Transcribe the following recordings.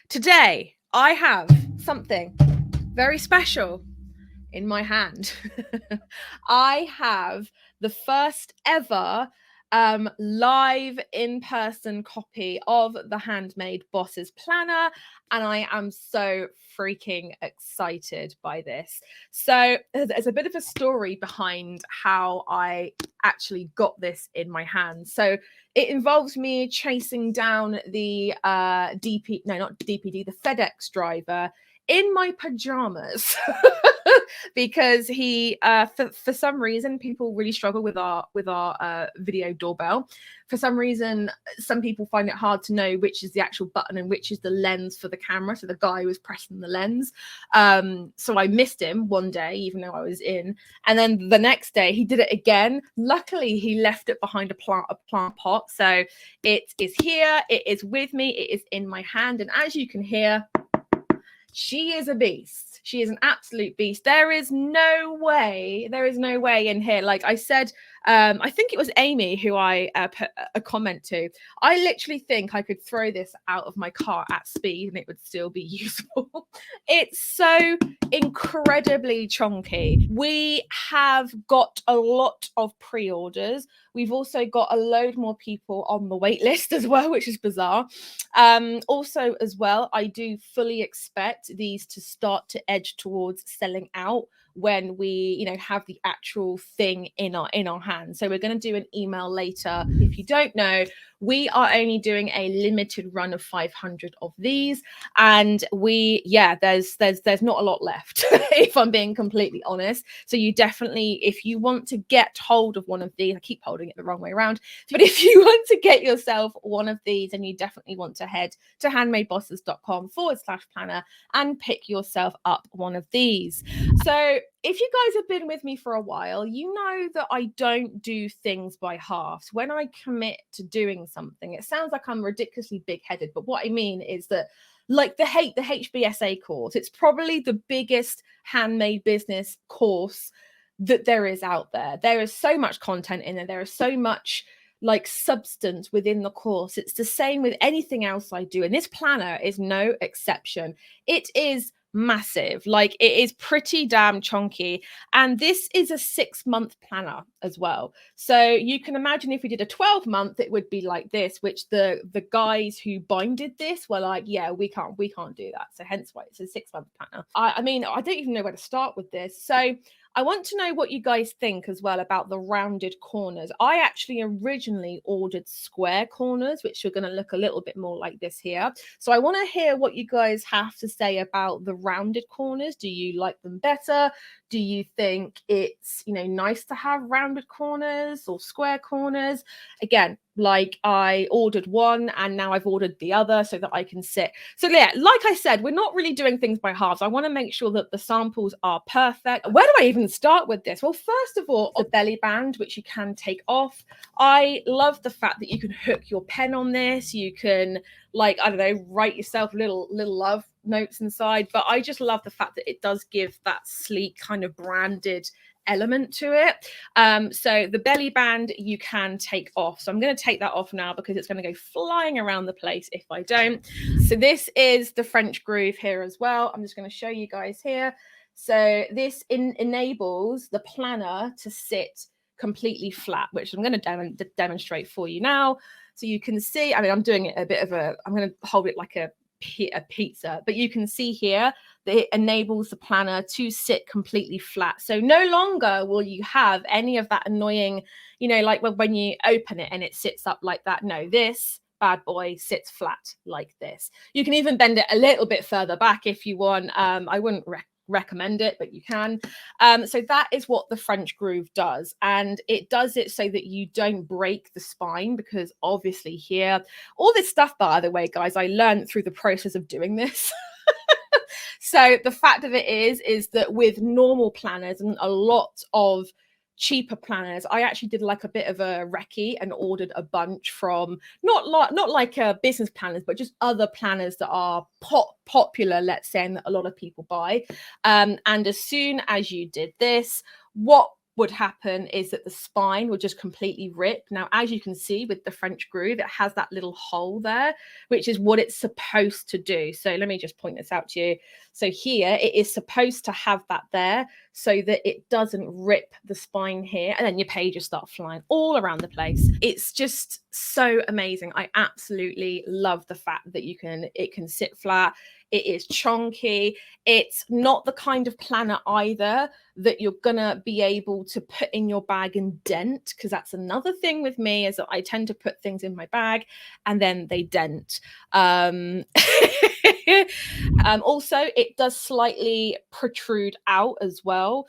Today, I have something very special in my hand. I have the first ever live in-person copy of the Handmade Bosses planner, and I am so freaking excited by this. So there's a bit of a story behind how I actually got this in my hands. So it involves me chasing down the the FedEx driver in my pajamas. Because he for some reason, people really struggle with our video doorbell. For some reason, some people find it hard to know which is the actual button and which is the lens for the camera, so the guy was pressing the lens. So I missed him one day, even though I was in, and then the next day he did it again. Luckily, he left it behind a plant pot, so it is here, it is with me, it is in my hand, and as you can hear, she is a beast. She is an absolute beast. There is no way in here. Like I said, I think it was Amy who I put a comment to. I literally think I could throw this out of my car at speed and it would still be useful. It's so incredibly chunky. We have got a lot of pre-orders. We've also got a load more people on the wait list as well, which is bizarre. Also as well, I do fully expect these to start to edge towards selling out when we have the actual thing in our hands. So we're going to do an email later. If you don't know, we are only doing a limited run of 500 of these, and there's not a lot left if I'm being completely honest. So you definitely, if you want to get hold of one of these, I keep holding it the wrong way around, but if you want to get yourself one of these, then you definitely want to head to handmadebosses.com/planner and pick yourself up one of these. So if you guys have been with me for a while, you know that I don't do things by halves. When I commit to doing something, it sounds like I'm ridiculously big-headed, but what I mean is that, like the HBSA course, it's probably the biggest handmade business course that there is out there. There is so much content in there. There is so much like substance within the course. It's the same with anything else I do, and this planner is no exception. It is massive. Like, it is pretty damn chunky, and this is a 6-month planner as well. So you can imagine if we did a 12-month, it would be like this, which the guys who binded this were like, yeah, we can't do that. So hence why it's a 6-month planner. I mean, I don't even know where to start with this. So I want to know what you guys think as well about the rounded corners. I actually originally ordered square corners, which are going to look a little bit more like this here. So I want to hear what you guys have to say about the rounded corners. Do you like them better? Do you think it's, nice to have rounded corners or square corners? Again, like, I ordered one and now I've ordered the other so that I can sit. So yeah, like I said, we're not really doing things by halves. I want to make sure that the samples are perfect. Where do I even start with this? Well, first of all, the belly band, which you can take off. I love the fact that you can hook your pen on this. You can, like, I don't know, write yourself little love notes inside. But I just love the fact that it does give that sleek kind of branded element to it. So the belly band you can take off. So I'm going to take that off now because it's going to go flying around the place if I don't. So this is the French groove here as well. I'm just going to show you guys here. So this enables the planner to sit completely flat, which I'm going to demonstrate for you now. So you can see, I mean, I'm doing it I'm going to hold it like a pizza, but you can see here that it enables the planner to sit completely flat. So no longer will you have any of that annoying, like when you open it and it sits up like that. No, this bad boy sits flat like this. You can even bend it a little bit further back if you want. I wouldn't recommend it, but you can. So that is what the French groove does, and it does it so that you don't break the spine, because obviously here, all this stuff, by the way, guys, I learned through the process of doing this. So the fact of it is that with normal planners and a lot of cheaper planners, I actually did like a bit of a recce and ordered a bunch from not like business planners, but just other planners that are popular, let's say, and that a lot of people buy. And as soon as you did this, what would happen is that the spine would just completely rip. Now, as you can see with the French groove, it has that little hole there, which is what it's supposed to do. So let me just point this out to you. So here it is supposed to have that there so that it doesn't rip the spine here, and then your pages start flying all around the place. It's just so amazing. I absolutely love the fact that it can sit flat. It is chunky. It's not the kind of planner either that you're gonna be able to put in your bag and dent, because that's another thing with me, is that I tend to put things in my bag and then they dent. Also, it does slightly protrude out as well.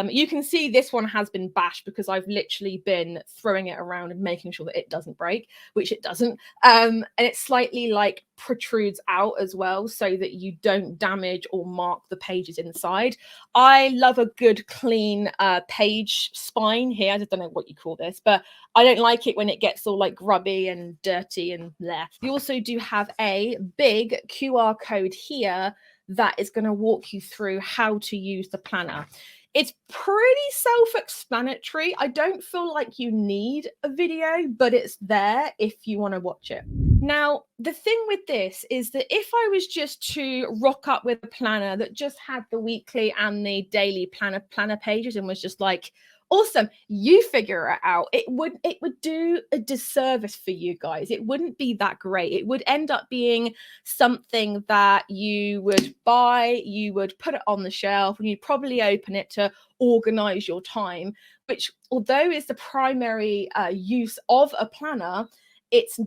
You can see this one has been bashed because I've literally been throwing it around and making sure that it doesn't break, which it doesn't. And it slightly like protrudes out as well so that you don't damage or mark the pages inside. I love a good clean page spine here. I just don't know what you call this, but I don't like it when it gets all like grubby and dirty and there. You also do have a big QR code here that is going to walk you through how to use the planner. It's pretty self-explanatory. I don't feel like you need a video, but it's there if you want to watch it. Now, the thing with this is that if I was just to rock up with a planner that just had the weekly and the daily planner pages and was just like, awesome, you figure it out, it would do a disservice for you guys. It wouldn't be that great. It would end up being something that you would buy, you would put it on the shelf, and you'd probably open it to organize your time, which, although is the primary use of a planner,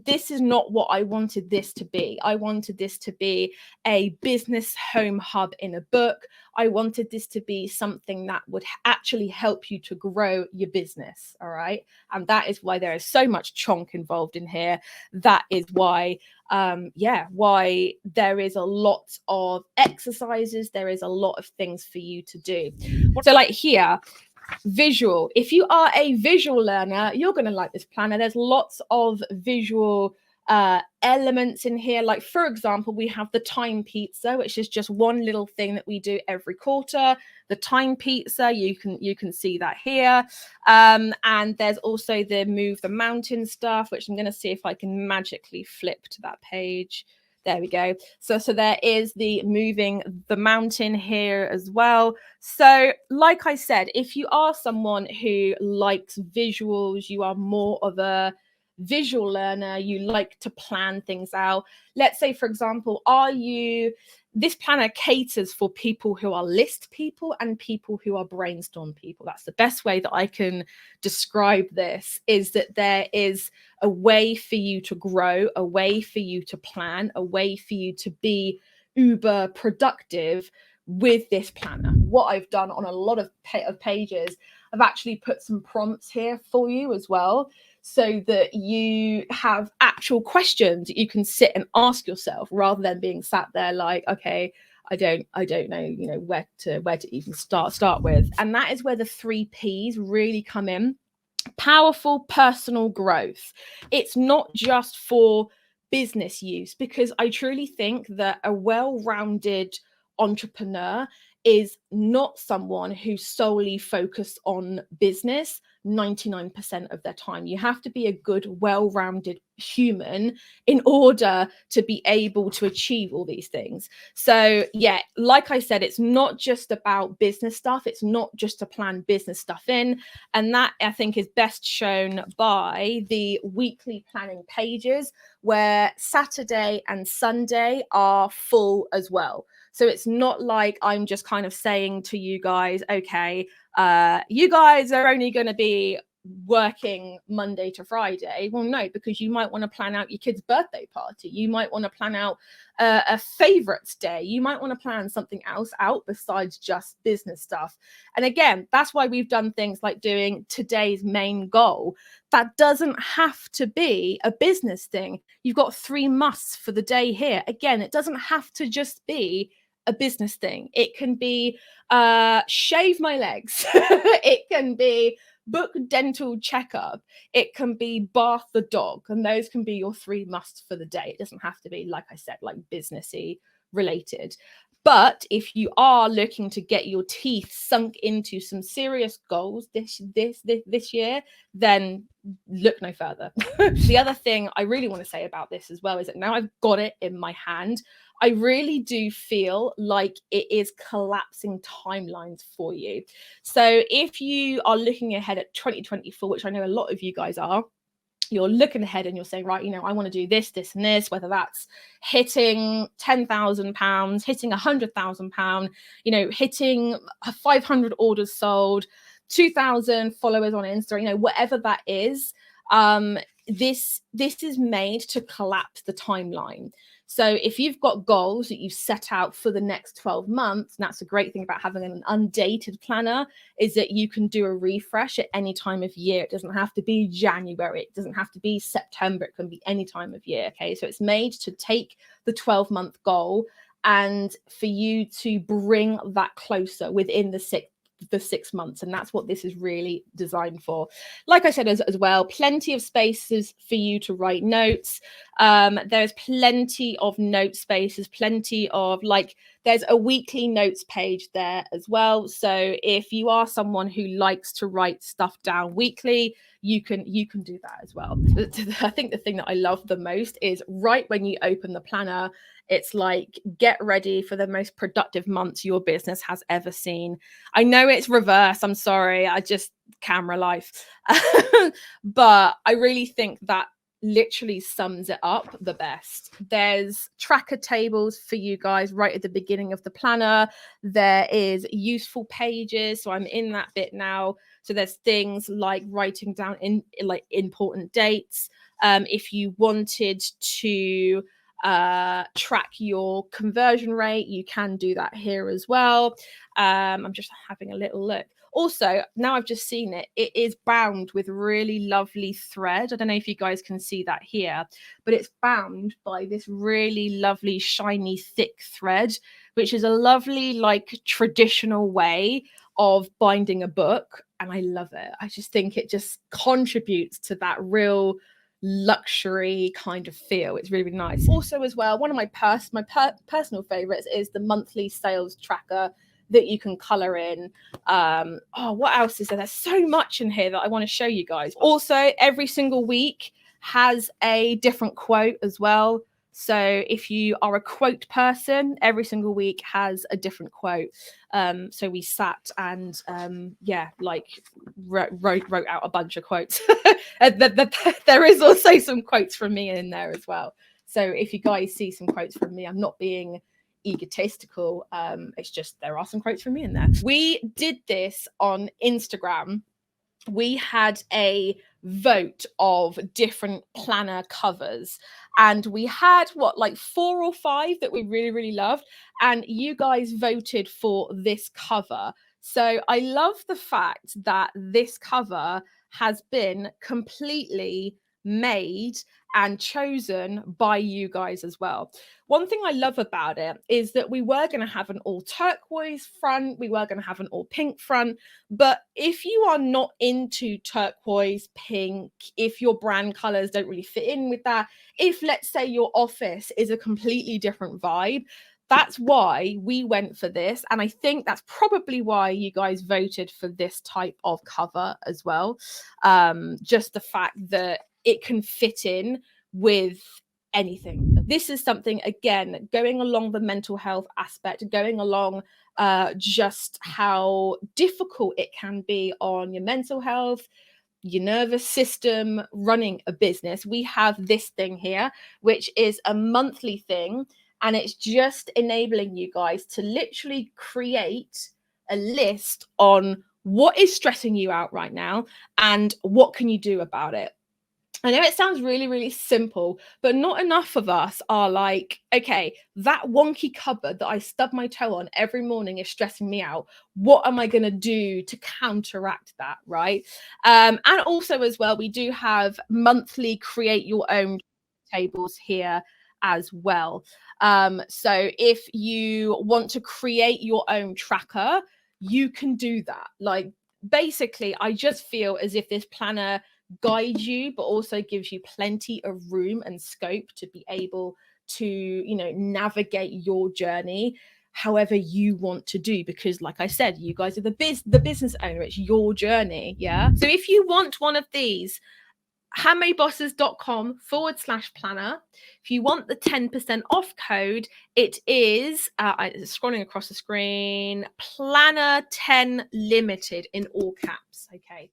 this is not what I wanted this to be. I wanted this to be a business home hub in a book. I wanted this to be something that would actually help you to grow your business. All right. And that is why there is so much chonk involved in here. That is why, why there is a lot of exercises. There is a lot of things for you to do. So like here, visual. If you are a visual learner, you're going to like this planner. There's lots of visual elements in here. Like, for example, we have the time pizza, which is just one little thing that we do every quarter. The time pizza, you can see that here. And there's also the move the mountain stuff, which I'm going to see if I can magically flip to that page. There we go. So there is the moving the mountain here as well. So like I said, if you are someone who likes visuals, you are more of a visual learner, you like to plan things out. Let's say, for example, this planner caters for people who are list people and people who are brainstorm people. That's the best way that I can describe this, is that there is a way for you to grow, a way for you to plan, a way for you to be uber productive with this planner. What I've done on a lot of pages, I've actually put some prompts here for you as well, so that you have actual questions that you can sit and ask yourself, rather than being sat there like, okay, I don't know, where to even start with. And that is where the 3 Ps really come in. Powerful personal growth. It's not just for business use, because I truly think that a well-rounded entrepreneur is not someone who's solely focused on business 99% of their time. You have to be a good, well-rounded human in order to be able to achieve all these things. So yeah, like I said, it's not just about business stuff. It's not just to plan business stuff in. And that, I think, is best shown by the weekly planning pages, where Saturday and Sunday are full as well. So it's not like I'm just kind of saying to you guys, okay, you guys are only going to be working Monday to Friday. Well, no, because you might want to plan out your kid's birthday party. You might want to plan out a favorites day. You might want to plan something else out besides just business stuff. And again, that's why we've done things like doing today's main goal. That doesn't have to be a business thing. You've got 3 musts for the day here. Again, it doesn't have to just be a business thing. It can be shave my legs. It can be book dental checkup. It can be bath the dog. And those can be your 3 musts for the day. It doesn't have to be, like I said, like businessy related. But if you are looking to get your teeth sunk into some serious goals this year, then look no further. The other thing I really want to say about this as well is that now I've got it in my hand, I really do feel like it is collapsing timelines for you. So if you are looking ahead at 2024, which I know a lot of you guys are, you're looking ahead and you're saying, right, you know, I want to do this, this, and this, whether that's hitting £10,000, hitting £100,000, you know, hitting 500 orders sold, 2,000 followers on Insta, you know, whatever that is, this is made to collapse the timeline. So if you've got goals that you've set out for the next 12 months, and that's a great thing about having an undated planner, is that you can do a refresh at any time of year. It doesn't have to be January. It doesn't have to be September. It can be any time of year. Okay. So it's made to take the 12-month goal and for you to bring that closer within the 6 months. And that's what this is really designed for. Like I said, as well, plenty of spaces for you to write notes. There's plenty of note spaces, plenty of there's a weekly notes page there as well. So if you are someone who likes to write stuff down weekly, you can do that as well. I think the thing that I love the most is right when you open the planner, it's like, get ready for the most productive months your business has ever seen. I know it's reverse. I'm sorry. I just camera life. But I really think that literally sums it up the best. There's tracker tables for you guys right at the beginning of the planner. There is useful pages. So I'm in that bit now. So there's things like writing down in like important dates. If you wanted to track your conversion rate, you can do that here as well. I'm just having a little look. Also, now I've just seen it, it is bound with really lovely thread. I don't know if you guys can see that here, but it's bound by this really lovely, shiny, thick thread, which is a lovely, like, traditional way of binding a book. And I love it. I just think it just contributes to that real luxury kind of feel. It's really, really nice. Also, as well, one of my personal favorites is the monthly sales tracker that you can color in. Oh, what else is there? There's so much in here that I want to show you guys. Also, every single week has a different quote as well. So if you are a quote person, every single week has a different quote. So we sat and wrote out a bunch of quotes. There is also some quotes from me in there as well. So if you guys see some quotes from me, I'm not being egotistical. It's just there are some quotes from me in there. We did this on Instagram. We had a vote of different planner covers, and we had like 4 or 5 that we really, really loved, and you guys voted for this cover. So I love the fact that this cover has been completely made and chosen by you guys as well. One thing I love about it is that we were going to have an all turquoise front, we were going to have an all pink front, but if you are not into turquoise, pink, if your brand colors don't really fit in with that, if let's say your office is a completely different vibe, that's why we went for this. And I think that's probably why you guys voted for this type of cover as well. Just the fact that it can fit in with anything. This is something, again, going along the mental health aspect, going along just how difficult it can be on your mental health, your nervous system, running a business. We have this thing here, which is a monthly thing, and it's just enabling you guys to literally create a list on what is stressing you out right now and what can you do about it. I know it sounds really, really simple, but not enough of us are like, okay, that wonky cupboard that I stub my toe on every morning is stressing me out. What am I going to do to counteract that, right? And also as well, we do have monthly create your own tables here as well. So if you want to create your own tracker, you can do that. Like, basically, I just feel as if this planner guides you, but also gives you plenty of room and scope to be able to, you know, navigate your journey. however you want to do, because like I said, you guys are the business owner. It's your journey. Yeah. So if you want one of these, handmadebosses.com/planner. If you want the 10% off code, it is scrolling across the screen, planner 10 limited in all caps. Okay.